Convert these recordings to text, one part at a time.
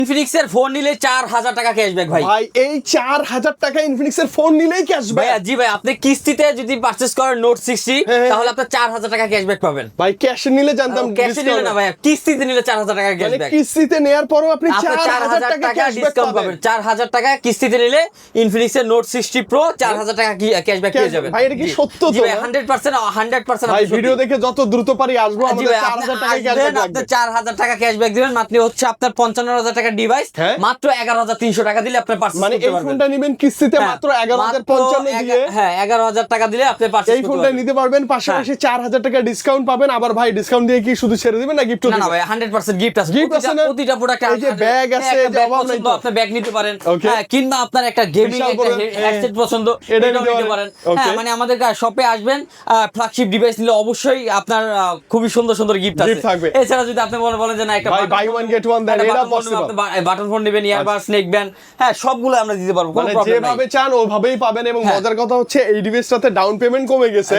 ইনফিনিক্সের phone নিলে 4000 টাকা cashback ভাই। ভাই এই 4000 টাকা ইনফিনিক্সের ফোন নিলেই ক্যাশব্যাক? ভাই জি ভাই, আপনি কিস্তিতে যদি পারচেজ করেন নোট 60 তাহলে আপনি 4000 টাকা ক্যাশব্যাক পাবেন। ভাই ক্যাশে নিলে জানতাম ক্যাশে নিলে না ভাই, কিস্তিতে নিলে 4000 টাকা ক্যাশব্যাক। কিস্তিতে নেয়ার পরও আপনি 4000 টাকা ক্যাশব্যাক পাবেন। 4000 টাকা কিস্তিতে নিলে ইনফিনিক্সের নোট 60 প্রো 4000 টাকা ক্যাশব্যাক পেয়ে যাবেন। ভাই এটা কি সত্য তো? 100% ভাই ভিডিও দেখে যত দ্রুত পারি আসবো, আমাদের 4000 টাকা ক্যাশব্যাক লাগবে। আপনি 4000 টাকা ক্যাশব্যাক দিবেন, মাত্র হচ্ছে আপনার 55000 টাকা ডিভাইস, মাত্র 11300 টাকা দিলে আপনি পারচেজ মানে করতে এই পারবেন। ফোনটা নেবেন কিস্তিতে মাত্র 11055 দিয়ে। হ্যাঁ 11000 টাকা দিলে আপনি পারচেজ এই ফোনটা নিতে পারবেন, পাশাপাশি 4000 টাকা ডিসকাউন্ট পাবেন। আবার ভাই ডিসকাউন্ট দিয়ে কি শুধু ছেড়ে দিবেন না গিফটও না দিবেন? না ভাই 100% গিফট আছে। গিফট আছে না? প্রতিটা প্রোডাক্টে এই যে ব্যাগ আছে, যে অভাব নাই তো। আপনি ব্যাগ নিতে পারেন, Okay. হ্যাঁ, কিংবা আপনার একটা গেমিং বিশাল একটা বড়, হেডসেট পছন্দ এটা এটাও নিতে নিতে পারেন। পারেন। Okay. হ্যাঁ মানে আমাদের শপে আসবেন, ফ্ল্যাগশিপ ডিভাইস নিলে অবশ্যই আপনার খুবই সুন্দর সুন্দর গিফট আছে। Gift থাকবে। এছাড়া যদি আপনি বলেন যে না একটা ভাই buy one get one then, এটা পসিবল। বাটন ফোন নেবেন, ইয়ারবাড, স্নেক ব্যান্ড, হ্যাঁ সবগুলো আমরা দিতে পারবো, কোনো মানে প্রবলেম নাই। যেভাবে চান ওভাবেই পাবেন। এবং হ্যাঁ। মজার কথা হচ্ছে এই ডিভাইসটাতে ডাউন পেমেন্ট কমে গেছে,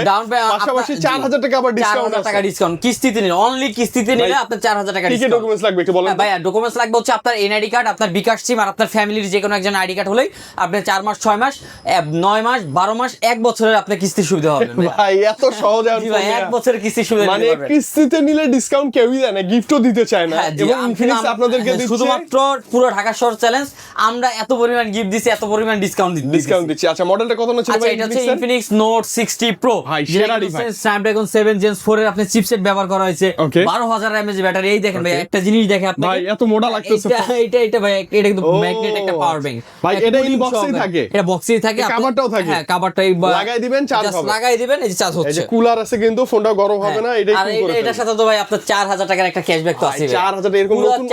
পাশাপাশি 4000 টাকা আবার ডিসকাউন্ট 4000 টাকা আছে। ডিসকাউন্ট কিস্তিতে নিলে, অনলি কিস্তিতে নিলে আপনার 4000 টাকা কি কি ডিসকাউন্ট। ডকুমেন্টস লাগবে একটু বলেন? ভাই ডকুমেন্টস লাগবে হচ্ছে আপনার এনআইডি কার্ড, আপনার বিকাশ সিম, আর আপনার ফ্যামিলির যে কোনো একজন আইডি কার্ড হলেই আপনি 4 মাস 6 মাস 9 মাস 12 মাস 1 বছরের আপনি কিস্তির সুবিধা হবে। ভাই এত সহজ আর জি ভাই 1 বছরের কিস্তির সুবিধা মানে নিতে পারবেন। কিস্তিতে নিলে ডিসকাউন্ট কেউই দেয় না, গিফটও দিতে চায় না। হ্যাঁ, জি, এবং ইনফিনিক্স আপনাদেরকে হ্যাঁ, দিচ্ছে শুধুমাত্র পুরো ঢাকা শহর চ্যালেঞ্জ আমরা এত পরিমাণ গিফট দিছি, এত পরিমাণ ডিসকাউন্ট ডিসকাউন্ট দিচ্ছি। আচ্ছা মডেলটা কত ছিল আচ্ছা ভাই? এটা হচ্ছে Infinix Note 60 Pro, ভাই, যেটা সেরা হচ্ছে device। Snapdragon 7 Gen 4 এর আপনি চিপসেট ব্যবহার করা হয়েছে, Okay. 12000 mAh battery. এই দেখেন ভাই, Okay. একটা জিনিস দেখে আপনি, ভাই এত মোটা লাগতেছে। এটা ভাই, এটা কিন্তু ও, ম্যাগনেট একটা পাওয়ার ব্যাংক ভাই, এটা in box-এই থাকে? এটা বক্সেই থাকে, এই cover-টাও থাকে? হ্যাঁ কভারটাই লাগাই দিবেন, চার্জ হবে। লাগাই দিবেন, এই যে চার্জ এই হচ্ছে। যে কুলার আছে কিন্তু ফোনটা গরম হবে না, এটাই আর cool করে এটার ফেলবে। সাথে তো ভাই আপনার 4000 টাকার একটা ক্যাশব্যাক তো ভাই, আছে। 4000 এরকম নতুন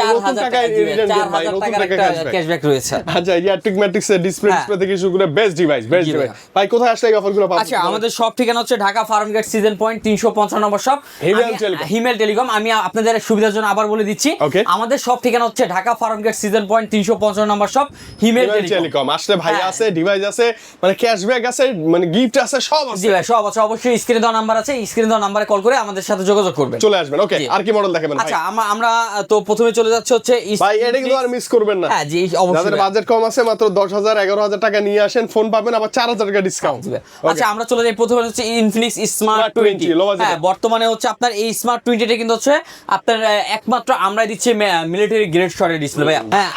টাকায় রিটার্ন দেন ভাই, নতুন টাকা ক্যাশব্যাক। ক্যাশব্যাক রয়েছে। আচ্ছা ইয়ারটিক ম্যাট্রিক্স এর ডিসপ্লে হ্যাঁ। থেকে শুরু করে বেস্ট ডিভাইস, বেস্ট জি ডিভাইস। ভাই। ভাই কোথায় আসলে এই অফারগুলো পাবেন? আচ্ছা আমাদের সব ঠিকানা হচ্ছে ঢাকা ফার্মগেট সিজন পয়েন্ট 355 নম্বর শপ, হিমেল টেলিকম। হিমেল টেলিকম। আমি আপনাদের সুবিধার জন্য আবার বলে দিচ্ছি, Okay. আমাদের সব ঠিকানা হচ্ছে ঢাকা ফার্মগেট সিজন পয়েন্ট 355 নম্বর শপ, হিমেল টেলিকম। টেলিকম আসলে ভাই হ্যাঁ। আছে, ডিভাইস আছে, মানে ক্যাশব্যাক আছে, মানে গিফট আছে, সব জি আছে। ভাই সব আছে, অবশ্যই স্ক্রিনে দেওয়া নাম্বার আছে, স্ক্রিনে দেওয়া নাম্বারে কল করে আমাদের সাথে যোগাযোগ করবেন। চলে আসবেন। ওকে জি। আর কি মডেল দেখাবেন ভাই? আচ্ছা আমরা তো প্রথমে চলে যাচ্ছে হচ্ছে ভাই এটা কিন্তু আর মিস করবেন না। হ্যাঁ জি অবশ্যই যাদের ভাই। বাজেট কম আছে মাত্র 10000 11000 টাকা নিয়ে আসেন, ফোন পাবেন আবার 4000 টাকা ডিসকাউন্ট। জি ভাই। আচ্ছা আমরা চলে যাই প্রথমে হচ্ছে ইনফিনিক্স স্মার্ট 20। low budget। হ্যাঁ বর্তমানে হচ্ছে আপনার এই স্মার্ট 20টা কিন্তু হচ্ছে আপনার একমাত্র আমরাই দিচ্ছি মিলিটারি গ্রেড শটের ডিসপ্লে ভাই। হ্যাঁ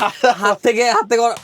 হাত থেকে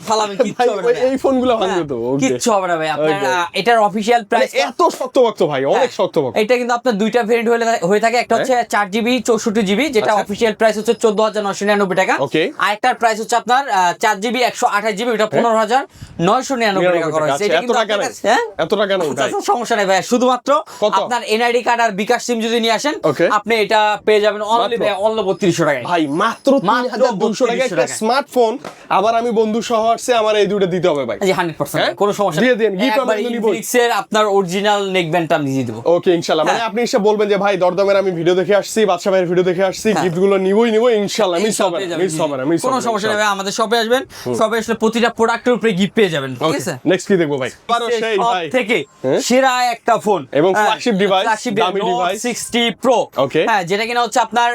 ফালাবে কিচ্ছু হবে না ভাই। এই ফোনগুলো ভাঙবে তো। হ্যাঁ, ওকে কিচ্ছু হবে না ভাই। আপনার Okay. এটার অফিশিয়াল প্রাইস এত শক্তপোক্ত ভাই, অনেক শক্তপোক্ত। এটা কিন্তু আপনার দুইটা ভেরিয়েন্ট হয়ে থাকে, একটা হচ্ছে 4GB 64GB, যেটা আচ্ছা। অফিশিয়াল প্রাইস হচ্ছে 14999 টাকা। Okay. আরেকটার প্রাইস হচ্ছে আপনার 4GB 128GB, ওটা 15999 টাকা করা হয়েছে। আচ্ছা, এটা এত কিন্তু টাকা আপনার নেই, কাছে- হ্যাঁ? এত টাকা নেই ভাই। আচ্ছা, সমস্যা নেই ভাই, শুধুমাত্র কত? আপনার এনআইডি কার্ড আর বিকাশ সিম যদি নিয়ে আসেন, Okay. আপনি এটা পেয়ে যাবেন অনলি মাত্র? 3200 টাকায়। ভাই মাত্র 3200 টাকা একটা টাকায়। স্মার্টফোন। আবার আমি বন্ধু সহ আসছে, আমার এই দুটো দিতে হবে ভাই। জি 100% হ্যাঁ? কোনো সমস্যা দিয়ে নেই। দিন, gift আমরা একবার কিন্তু নিবোই। ইনফিনিক্সের আপনার অরিজিনাল নেক ব্যান্ডটা আমি দিয়ে দেব। ওকে ইনশাআল্লাহ। মানে হ্যাঁ। আপনি এসে বলবেন যে ভাই দরদামের আমি ভিডিও দেখে আসছি, বাদশা ভাইয়ের ভিডিও দেখে আসছি, হ্যাঁ। গিফট গুলো নিবই ইনশাআল্লাহ। মিস হবে পেয়ে না, যাবেন, মিস জি। হবে না, মিস কোনো সমস্যা নেই ভাই, আমাদের শপে আসবেন, শপে আসলে প্রতিটা প্রোডাক্টের উপরে গিফট পেয়ে যাবেন, ঠিক আছে? নেক্সট কি দেখবো ভাই? আরো সেই সব ভাই থেকে হ্যাঁ? সেরা একটা ফোন এবং flagship device, দামি Note device। 60 Pro। Okay. হ্যাঁ যেটা কিনা হচ্ছে আপনার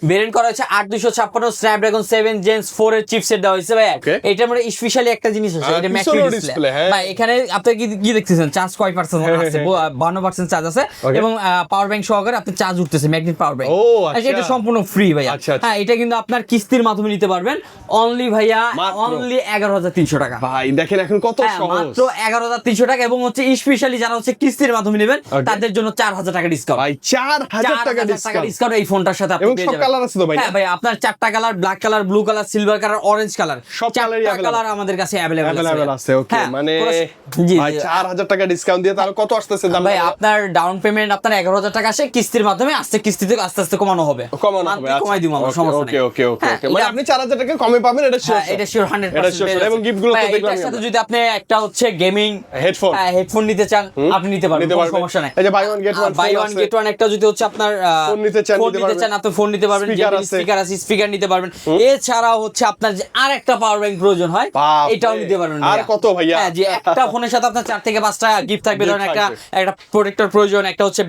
ভেরিয়েন্ট করা হচ্ছে 8256 Snapdragon 7 Gen 4 এর চিপসেট দেওয়া হয়েছে ভাই। Okay. এটার মধ্যে স্পেশালি একটা জিনিস আছে, এটা ম্যাক্রো পিছনেও ডিসপ্লে display, হ্যাঁ। ভাই। এখানে আপনি কি দেখতেছেন, চার্জ কয় পার্সেন্ট আছে? 52% চার্জ আছে, Okay. এবং পাওয়ার ব্যাংক সহকারে আপনি চার্জ উঠতেছে, ম্যাগনেট পাওয়ার ব্যাংক। ও, আচ্ছা। এটা সম্পূর্ণ ফ্রি ভাইয়া। আচ্ছা, আচ্ছা। হ্যাঁ এটা কিন্তু আপনার কিস্তির মাধ্যমে নিতে পারবেন, অনলি ভাইয়া মাত্র? অনলি 11300 টাকা। ভাই দেখেন এখন কত হ্যাঁ, সহজ। মাত্র 11300 টাকা, এবং হচ্ছে স্পেশালি যারা হচ্ছে কিস্তির মাধ্যমে নেবেন Okay. তাদের জন্য 4000 টাকা ডিসকাউন্ট। ভাই 4000 টাকা ডিসকাউন্ট। ডিসকাউন্ট এই ফোনটার সাথে আপনি এবং পেয়ে সব যাবেন। কালার আছে তো ভাই? হ্যাঁ ভাই, আপনার 4টা colour, black colour, blue colour, silver colour, orange colour, সব কালারই চারটা available। কালার আমাদের কাছে अवेलेबल अवेलेबल আছে। ওকে হ্যাঁ, মানে জি ভাই 4000 টাকা ডিসকাউন্ট দিয়ে তাহলে কত আসতেছে দাম? ভাই আপনার ডাউন পেমেন্ট আপনার 11000 টাকা আসে, কিস্তির মাধ্যমে কিস্তিতে আস্তে আস্তে কমানো হবে, কমানো হবে। monthly কমাই দিব আমরা, সমস্যা নেই। ওকে ওকে ওকে হ্যাঁ, ওকে মানে এটা- আপনি 4000 টাকা কমে পাবেন, এটা শিওর। হ্যাঁ, এটা শিওর 100% এটা sure, পেয়ে এবং যাচ্ছে। gift গুলো তো ভাই, দেখলাম এটার সাথে আমরা। যদি আপনি একটা হচ্ছে গেমিং হেডফোন হেডফোন নিতে চান, আপনি নিতে পারবেন, কোনো সমস্যা নাই। এই যে buy one get one, buy one get one একটা যদি হচ্ছে আপনার ফোন নিতে চান, ফোন নিতে নিতে পারবেন। চান, আপনি ফোন নিতে পারবেন, Speaker আছে। স্পিকার আছে, স্পিকার নিতে পারবেন। এছাড়াও হচ্ছে আপনার যে আরেকটা পাওয়ার ব্যাংক প্রয়োজন হয়, বাপ এটাও রে। নিতে পারবেন আর ভাইয়া। কত ভাইয়া? হ্যাঁ, যে একটা ফোনের সাথে আপনার 4 থেকে 5টা গিফট থাকবে, ধরেন Gift একটা থাকবে। প্রোটেক্টর প্রয়োজন, একটা হচ্ছে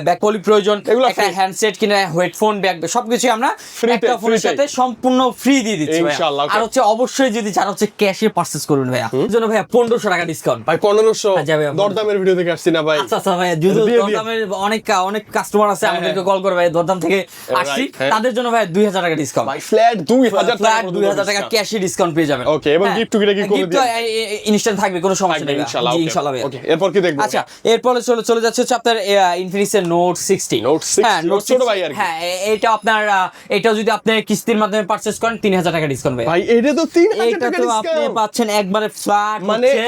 ব্যাক পলি প্রয়োজন, এগুলো একটা free। হ্যান্ডসেট কিনা হেডফোন ব্যাগ, সবকিছু আমরা Free তে, একটা ফোনের free তে। সাথে সম্পূর্ণ ফ্রি দিয়ে দিচ্ছি ভাইয়া। ইনশাআল্লাহ, okay. আর হচ্ছে অবশ্যই যদি যারা হচ্ছে ক্যাশে পারচেজ করবেন ভাইয়া, এর জন্য ভাইয়া 1500 টাকা ডিসকাউন্ট। ভাই 1500 আচ্ছা ভাইয়া, দরদামের ভিডিও থেকে আসছি না ভাই। আচ্ছা আচ্ছা ভাইয়া, যদি দিয়ে দিন। দরদামের অনেক কাস্টমার আছে আমাদেরকে কল করে ভাই দরদাম থেকে আসছি, হ্যাঁ। তাদের জন্য ভাই 2000 টাকা ডিসকাউন্ট। ভাই ফ্ল্যাট 2000 টাকা ফ্ল্যাট 2000 টাকা ক্যাশে ডিসকাউন্ট পেয়ে যাবেন। ওকে, এবং গিফট টুকিটা কি করে গিফট দিবেন? ইনস্ট্যান্ট থাকবে, কোনো সমস্যা নেই ইনশাআল্লাহ, জি okay, ইনশাআল্লাহ ভাইয়া। ওকে, এরপর কি দেখবো? আচ্ছা, এরপরে চলে যাচ্ছে হচ্ছে আপনার ইনফিনিক্স এর নোট 60। Note 60, হ্যাঁ, নোট ছোট ভাই আর কি। হ্যাঁ, এটা আপনার এটাও যদি আপনি কিস্তির মাধ্যমে পারচেজ করেন 3000 টাকা ডিসকাউন্ট ভাই। ভাই এটা তো 3000 এটা টাকা তো আপনি ডিসকাউন্ট পাচ্ছেন একবারে ফ্ল্যাট, মানে হচ্ছে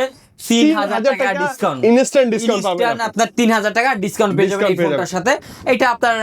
3000 টাকা ডিসকাউন্ট, ইনস্ট্যান্ট ডিসকাউন্ট পাবেন ইনস্ট্যান্ট আপনার 3000 টাকা ডিসকাউন্ট পেয়ে যাবেন এই Discount পেয়ে ফোনটার সাথে। এটা আপনার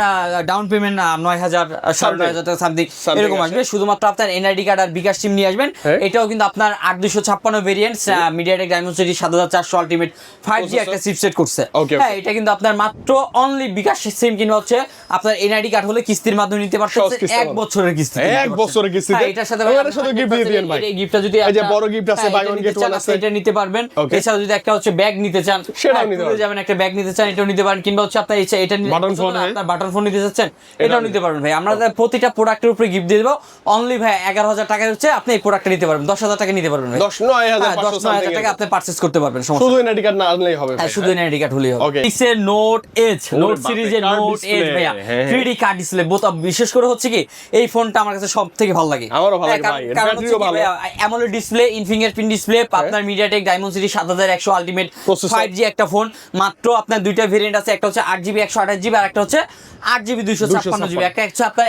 ডাউন পেমেন্ট 9000 9500 টাকা সামথিং এরকম আসে। আসবে। শুধুমাত্র আপনার এনআইডি কার্ড আর বিকাশ সিম নিয়ে আসবেন। হ্যাঁ। এটাও কিন্তু আপনার 8256 ভেরিয়েন্ট, মিডিয়াটেক ডায়মন্ডসিটি 7400 আলটিমেট 5G একটা চিপসেট করছে। Okay, হ্যাঁ, এটা কিন্তু আপনার মাত্র অনলি বিকাশ সিম কিংবা হচ্ছে আপনার এনআইডি কার্ড হলে কিস্তির মাধ্যমে নিতে পারছেন, সহজ কিস্তি এক পাবেন। বছরের কিস্তি। এক বছরের কিস্তিতে? হ্যাঁ, এটার সাথে এটার সাথে gift দিয়ে দিয়েন ভাই। এই গিফটটা যদি এই যে আপনার- বড় gift আছে, হ্যাঁ, buy এটা one নিতে get চান, one আপনি আছে। এটা নিতে পারবেন। Okay. এছাড়া যদি একটা হচ্ছে ব্যাগ নিতে চান, সেটাও হ্যাঁ, নিতে ট্যুরে পারবেন। যাবেন একটা ব্যাগ নিতে চান, এটাও নিতে পারেন। কিংবা হচ্ছে আপনার এটা Button phone, হ্যাঁ। আপনার বাটন ফোন নিতে চাচ্ছেন, এটাও নিতে পারবেন ভাই। আমরা প্রতিটা প্রোডাক্টের উপরে গিফট দিয়ে দেবো অনলি ভাই 11000 টাকা হচ্ছে আপনি এই প্রোডাক্টটা নিতে পারবেন, 10000 টাকা নিতে পারবেন ভাই। 10,9500 10,000 টাকা আপনি পারচেজ করতে পারবেন, সমস্যা শুধু নেই। এনআইডি কার্ড না আনলেই হবে হ্যাঁ, ভাই। শুধু এনআইডি কার্ড হলেই হবে। Okay. Pixel note edge, note বাপরে, সিরিজের card নোট display, এজ ভাইয়া, হ্যাঁ। 3D card display. বিশেষ করে হচ্ছে কি এই ফোনটা আমার কাছে সব থেকে ভালো লাগে। আমারও ভালো হ্যাঁ, লাগে ভাই, এর কারণ ব্যাটারিও হচ্ছে কি ভালো। ভাইয়া, AMOLED ডিসপ্লে, ফিঙ্গারপ্রিন্ট ডিসপ্লে, আপনার মিডিয়াটেক ডায়মন্ডসিটি 7100 আলটিমেট Processor। 5G একটা ফোন। মাত্র আপনার দুইটা ভেরিয়েন্ট আছে, একটা হচ্ছে 8GB 128GB আর একটা হচ্ছে 8GB 256GB। একটা হচ্ছে আপনার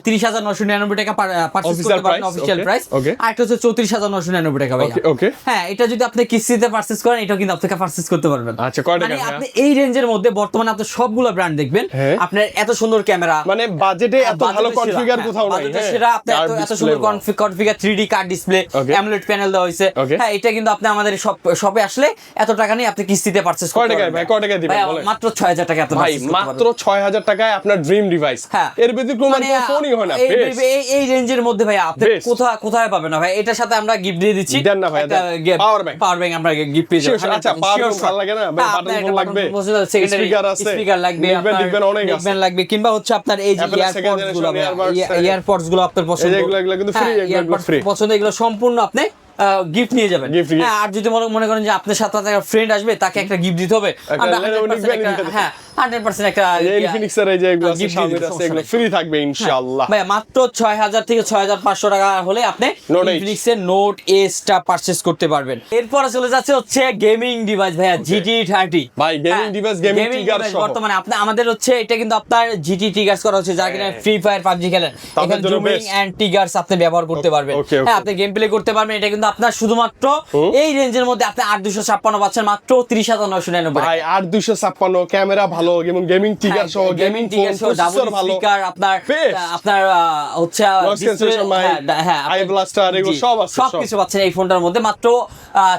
30,999 টাকা পারচেজ Official করতে পারেন, price, official okay, price. okay. আর একটা হচ্ছে 34,999 টাকা ভাইয়া। Okay, okay. হ্যাঁ, এটা যদি আপনি কিস্তিতে পারচেজ করেন এটাও কিন্তু আপনি পারচেজ করতে পারবেন। আচ্ছা, কয় টাকা মানে ভাইয়া? আপনি এই রেঞ্জের মধ্যে বর্তমানে আপনি সবগুলো ব্র্যান্ড দেখবেন, হ্যাঁ। আপনার এত সুন্দর ক্যামেরা, মানে বাজেটে এত ভালো কনফিগার কোথাও নাই। হ্যাঁ। সেটা আপনি Card এত display সুন্দর ভালো। Configure 3D card display, Okay. AMOLED panel দেওয়া হয়েছে। Okay. হ্যাঁ, এটা কিন্তু আপনি আমাদের শপে আসলে এত টাকা নেই, আপনি কিস্তিতে পারচেজ কয় করতে টাকায় পারবেন। ভাই, কয় টাকায় দিবেন ভাই, বলেন? মাত্র 6000 টাকা আপনি ভাই purchase করতে মাত্র পারবেন। 6000 টাকায় আপনার ড্রিম ডিভাইস। হ্যাঁ। এর ব্যতিক্রম আর কোনো ফোনই হয় না। Best। এই রেঞ্জের মধ্যে ভাই আপনি Best। কোথায় পাবেন না ভাই। এটার সাথে আমরা গিফট দিয়ে দিচ্ছি, দেন না ভাই, দেন। Power bank। পাওয়ার ব্যাংক আমরা গিফট পেয়ে Sure, যাবো। sure। আচ্ছা, power bank ভালো লাগে না? ভাই, button phone লাগবে, speaker আছে, স্পিকার লাগবে, দেখবেন, আপনার দেখবেন অনেক আছে। নেকব্যান্ড লাগবে, কিংবা হচ্ছে আপনার এই যে Apple এর second ইয়ারপডস গুলো, generation earbuds, ইয়ারপডস গুলো আপনার পছন্দ, এই যে এগুলো কিন্তু free, হ্যাঁ, এগুলো earbuds free। পছন্দ, এগুলো সম্পূর্ণ আপনি গিফট নিয়ে যাবেন। Gift। হ্যাঁ, আর যদি মনে করেন যে আপনার সাথে একটা ফ্রেন্ড আসবে, তাকে একটা গিফট দিতে হবে, আমরা Lenovo 100% Neckband দিতে একটা, হবে। হ্যাঁ 100% একটা এই যে Infinix এর এই যে এগুলো আছে, gift দিয়ে Xiaomi দিবো, আছে, এগুলো সমস্যা নেই। ফ্রি থাকবে ইনশাআল্লাহ। ভাই, মাত্র 6000 থেকে 6500 টাকা হলে আপনি Note 8। ইনফিনিক্স এর নোট এসটা পারচেজ করতে পারবেন। এরপরে চলে যাচ্ছে হচ্ছে গেমিং ডিভাইস ভাইয়া, GT30। ভাই, gaming device, gaming trigger সহ। বর্তমানে আমাদের হচ্ছে এটা কিন্তু আপনার জিটি ট্রিগার্স করা হচ্ছে, যারা কিনা ফ্রি ফায়ার পাবজি খেলেন, তাদের এখানে জন্য জুমিং best। এন্ড ট্রিগার্স আপনি ব্যবহার করতে পারবেন। Okay, okay। হ্যাঁ, আপনি গেম প্লে করতে পারবেন। এটা কিন্তু আপনার শুধুমাত্র এই রেঞ্জের মধ্যে আপনি 8256 পাচ্ছেন মাত্র 30,999 ভাই 8256 ক্যামেরা ভালো এবং গেমিং টিগার সহ, গেমিং ফোন, প্রসেসর ভালো, স্পিকার আপনার Best। আপনার হচ্ছে Noise cancellation mic, eye blaster, এগুলো সব আছে, সব। সবকিছু পাচ্ছেন এই ফোনটার মধ্যে মাত্র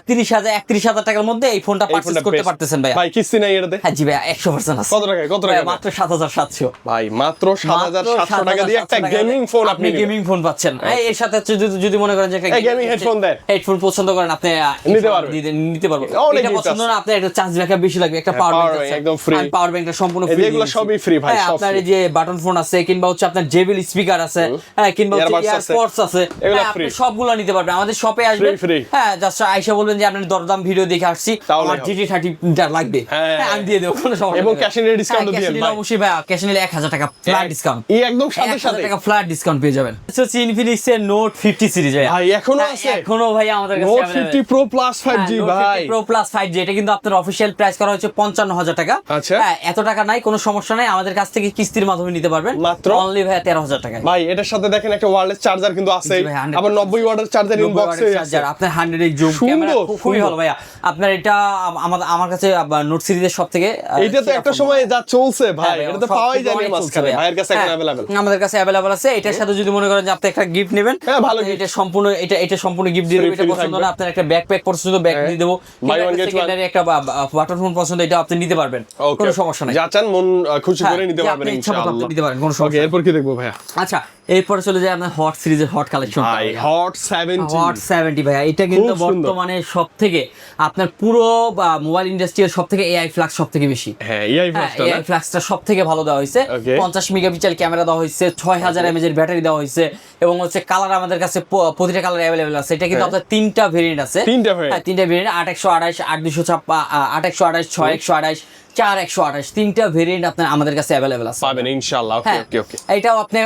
31,000 টাকার মধ্যে এই ফোনটা এই পারচেজ ফোনটা করতে best। পারতেছেন ভাই। ভাই কিস্তি নাই এটাতে? হ্যাঁ জি ভাই, 100% আছে। কত টাকায়, কত টাকায়? মাত্র 7,700। ভাই মাত্র 7700 টাকা দিয়ে একটা গেমিং ফোন আপনি নিবেন। গেমিং ফোন পাচ্ছেন। এর সাথে হচ্ছে যদি মনে করেন যে একটা এই gaming headphone দেন। হেডফোন পছন্দ করেন, আপনি নিতে পারবেন। নিতে পারবেন। অনেক এটা gift পছন্দ আছে। না, আপনার একটা চার্জ ব্যাকআপ বেশি লাগবে, একটা পাওয়ার power ব্যাংক bank আছে, একদম free। আমি পাওয়ার ব্যাংকটা সম্পূর্ণ এই ফ্রি। যেগুলো সবই free ভাই, সব আপনার free। এই যে বাটন ফোন আছে, কিংবা হচ্ছে আপনার জেবিল স্পিকার আছে, হ্যাঁ, কিংবা হচ্ছে Earbuds আছে। এয়ারপডস আছে, এগুলো হ্যাঁ, আপনি free। সবগুলো নিতে পারবেন। আমাদের শপে আসবেন, free। হ্যাঁ, জাস্ট আইসা বলবেন যে আপনার দরদাম ভিডিও দেখে আসছি, তাহলেই আমার হবে। GT30 লাগবে, হ্যাঁ। হ্যাঁ, আমি দিয়ে দেবো, কোনো সমস্যা এবং নেই। cash in এর discount ও হ্যাঁ, দিয়েন cash in এ ভাই। অবশ্যই ভাই, ক্যাশ নিলে 1000 টাকা ফ্ল্যাট ডিসকাউন্ট, এই একদম সাথে 1000 সাথে টাকা ফ্ল্যাট ডিসকাউন্ট পেয়ে যাবেন। এটা হচ্ছে ইনফিনিক্স এর নোট 50 সিরিজ ভাই। ভাই এখনো হ্যাঁ, আছে? এখনো ভাই আমাদের কাছে note available। 50 pro plus 5G হ্যাঁ, Note ভাই। 50 Pro Plus 5G, এটা কিন্তু আপনার অফিশিয়াল প্রাইস করা হচ্ছে 55,000 টাকা। আচ্ছা। হ্যাঁ, এত টাকা নাই, কোনো সমস্যা নাই, আমাদের কাছ থেকে কিস্তির মাধ্যমে নিতে পারবেন মাত্র? অনলি ভাই 13,000 টাকা। ভাই এটার সাথে দেখেন একটা ওয়্যারলেস চার্জার কিন্তু আছে, জি ভাই, 100% আবার 90 ওয়াটের চার্জার ইনবক্সে আছে। চার্জার, আপনার 100 জুম সুন্দর, ক্যামেরা খুবই সুন্দর। ভালো ভাইয়া। আপনার এটা আমার কাছে নোট সিরিজের সব থেকে এইটা তো একটা সময় যা চলছে ভাই, হ্যাঁ ভাই, এটা তো সব পাওয়াই থেকে যায় না অনেক চলছে মাঝখানে। ভাইয়া। ভাইয়ের কাছে এখন হ্যাঁ, अवेलेबल। আমাদের কাছে অ্যাভেলেবল আছে। এটার সাথে যদি মনে করেন যে আপনি একটা গিফট নেবেন, হ্যাঁ, ভালো আপনি gift। এটা সম্পূর্ণ গিফট দিয়ে দেবো। Free এটা পছন্দ থাকবে। না, আপনার একটা ব্যাকপ্যাক পছন্দ, ব্যাগ হ্যাঁ। দিয়ে দেবো। Buy one get one। Secondary একটা বাটন ফোন পছন্দ, এটা আপনি নিতে পারবেন, Okay, কোনো সমস্যা নাই। যা চান মন খুশি হ্যাঁ, করে নিতে যে পারবেন আপনি ইচ্ছা মতো আপনি ইনশাআল্লাহ। নিতে পারেন, কোনো সমস্যা ওকে, নেই। এরপর কি দেখবো ভাইয়া? আচ্ছা, এরপরে চলে যায় আপনার হট সিরিজের হট কালেকশন, ভাই হট 70 হট 70 ভাইয়া, এটা কিন্তু খুব সুন্দর। বর্তমানে সব থেকে আপনার পুরো মোবাইল ইন্ডাস্ট্রির সব থেকে এআই ফ্ল্যাক্স সব থেকে বেশি। হ্যাঁ এআই ফ্ল্যাশটা এআই ফ্ল্যাক্সটা সব থেকে ভালো দেওয়া হয়েছে। Okay. 50 মেগাপিক্সেল ক্যামেরা দেওয়া হয়েছে, 6000 mAh এর ব্যাটারি দেওয়া হয়েছে, এবং হচ্ছে কালার আমাদের কাছে প্রতিটা কালার অ্যাভেলেবেল আছে। এটা কিন্তু আপনার তিনটা ভেরিয়েন্ট আছে, তিনটা variant? হ্যাঁ তিনটা ভেরিয়েন্ট, 8128, 8256, 6128, 4128, তিনটা ভেরিয়েন্ট আপনার আমাদের কাছে অ্যাভেলেবেল আছে। পাবেন ইনশাআল্লাহ। ওকে হ্যাঁ, ওকে ওকে। এটাও আপনি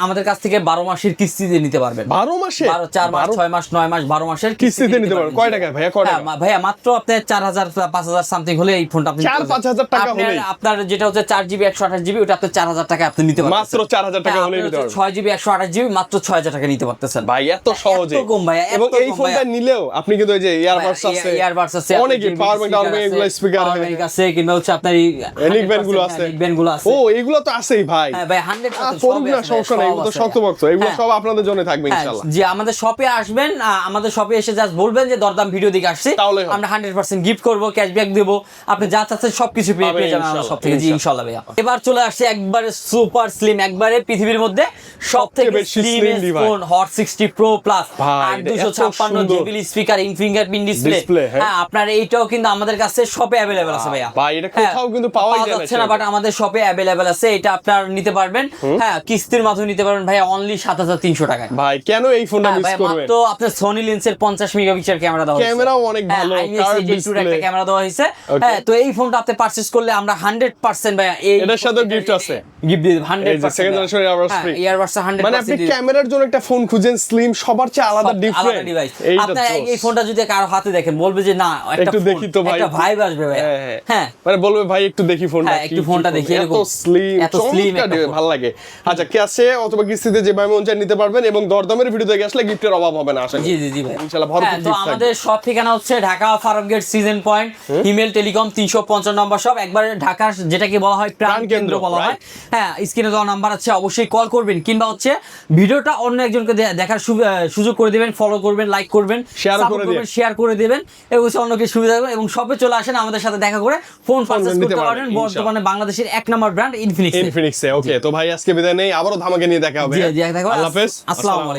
আমাদের কাছ থেকে 12 মাসের কিস্তিতে নিতে পারবেন। 12 মাসে 4 মাস, 6 মাস, 9 মাস, 12 মাসের কিস্তিতে নিতে পারবেন। কয় টাকা ভাইয়া, কয় হ্যাঁ, টাকা? ভাইয়া মাত্র আপনার 4000 5000 সামথিং হলে এই ফোনটা আপনি 4-5,000 টাকা হলেই? আপনার যেটা হচ্ছে 4GB 128GB, ওটা আপনি 4000 টাকা আপনি নিতে পারবেন। মাত্র 4000 টাকা হলেই নিতে পারবেন। 6GB 128GB মাত্র 6000 টাকা নিতে পারতেছেন। ভাই এত সহজে, এত কম ভাইয়া, এত এবং এই কম ফোনটা ভাইয়া। নিলেও আপনি কিন্তু ওই যে ইয়ারবাডস আছে, ইয়ারবাডস আছে, অনেকে পাওয়ার ব্যাংক এগুলো স্পিকার আছে, কিংবা হচ্ছে আপনার এনিক ব্যান্ড গুলো আছে, ব্যান্ড গুলো আছে। ও এগুলো তো আছেই ভাই। হ্যাঁ ভাই 100% করুন না, সমস্যা নেই, এগুলো তো শক্তপোক্ত, এগুলো হ্যাঁ। সব আপনাদের জন্য থাকবে হ্যাঁ, ইনশাআল্লাহ। যে আমাদের শপে আসবেন, আমাদের শপে এসে জাস্ট বলবেন যে দরদাম ভিডিও দিকে আসছি, তাহলেই হবে। আমরা 100% গিফট করব, ক্যাশব্যাক দেব, আপনি যা চাচ্ছেন সবকিছু পেয়ে পাবেন যাবেন আমাদের ইনশাআল্লাহ, সব থেকে। জি ইনশাআল্লাহ ভাইয়া। এবার চলে আসছে একবারে সুপার স্লিম, একবারে পৃথিবীর মধ্যে সবথেকে বেশি slim slimmest device। Phone, hot 60 Pro Plus, ভাই, আর এটা এত 256 সুন্দর। GB speaker, in fingerprint display. Display, হ্যাঁ। হ্যাঁ, আপনার এইটাও কিন্তু আমাদের কাছে শপে अवेलेबल আছে ভাইয়া। ভাই, এটা কোথাও কিন্তু পাওয়াই যায় না যাচ্ছে না, সেরকম। বাট আমাদের শপে अवेलेबल আছে। এটা আপনার নিতে পারবেন, হ্যাঁ কিস্তির মাধ্যমে নিতে পারবেন ভাইয়া, অনলি 7300 টাকায়। ভাই কেন এই ফোনটা হ্যাঁ মিস ভাই, করবেন? মাত্র আপনার সোনি লেন্সের 50 মেগাপিক্সেল ক্যামেরা দেওয়া হয়েছে। ক্যামেরাও অনেক হ্যাঁ, ভালো, IMX কার্ভ Gen 2 এর একটা ডিসপ্লে। ক্যামেরা দেওয়া হয়েছে। Okay. হ্যাঁ, তো এই ফোনটা আপনি পারচেজ করলে আমরা 100% ভাইয়া এটার সাথেও gift আছে। গিফট দিয়ে দেব এই যে 100%। second generation earbuds free। Earbuds 100%। মানে আপনি ক্যামেরার জন্য একটা ফোন খুঁজেন স্লিম, সবার চেয়ে আলাদা আলাদা ডিফারেন্ট। ডিভাইস। এইটা আপনার তো এই ফোনটা যদি কারো হাতে দেখেন বলবে যে না একটা একটু ফোন, দেখি তো ভাই, একটা ভাইব আসবে ভাই। হ্যাঁ হ্যাঁ, মানে বলবে ভাই একটু দেখি ফোনটা, হ্যাঁ, একটু ফোনটা দেখি, এত এরকম। স্লিম, এত slim চমৎকার একটা ফোন। ভালো লাগে। আচ্ছা ক্যাশে অথবা কিস্তিতে যে ভাই মন চায় নিতে পারবেন, এবং দরদামের ভিডিও দেখে আসলে গিফটের অভাব হবে না আশা করি। জি জি জি ভাই। ইনশাআল্লাহ ভরপুর হ্যাঁ, তো gift থাকবে। আমাদের সব ঠিকানা হচ্ছে Dhaka farm gate season point, Himel telecom 350 নম্বর সব, একবারে ঢাকার যেটাকে বলা হয় প্রাণ কেন্দ্র বলা হয়। হ্যাঁ, স্ক্রিনে দেওয়া নাম্বার আছে, অবশ্যই কল করবেন, কিংবা হচ্ছে ভিডিওটা অন্য একজনকে দেখার সুযোগ করে দিবেন, ফলো করবেন, লাইক করবেন, Share support করে দিবেন। শেয়ার করে দিবেন, এবং হচ্ছে অন্যকে সুবিধা দেবেন, এবং সবে চলে আসেন আমাদের সাথে দেখা করে ফোন পারচেজ নিতে করতে পারবেন, পারবেন। বর্তমানে বাংলাদেশের 1 নম্বর ব্র্যান্ড ইনফিনিক্স। ইনফিনিক্সে। ওকে, তো ভাই আজকে বিদায় নেই, আবারও ধামাকে নিয়ে দেখা হবে। জি জি, দেখা হবে। আল্লাহ হাফেজ, আসসালামু আলাইকুম।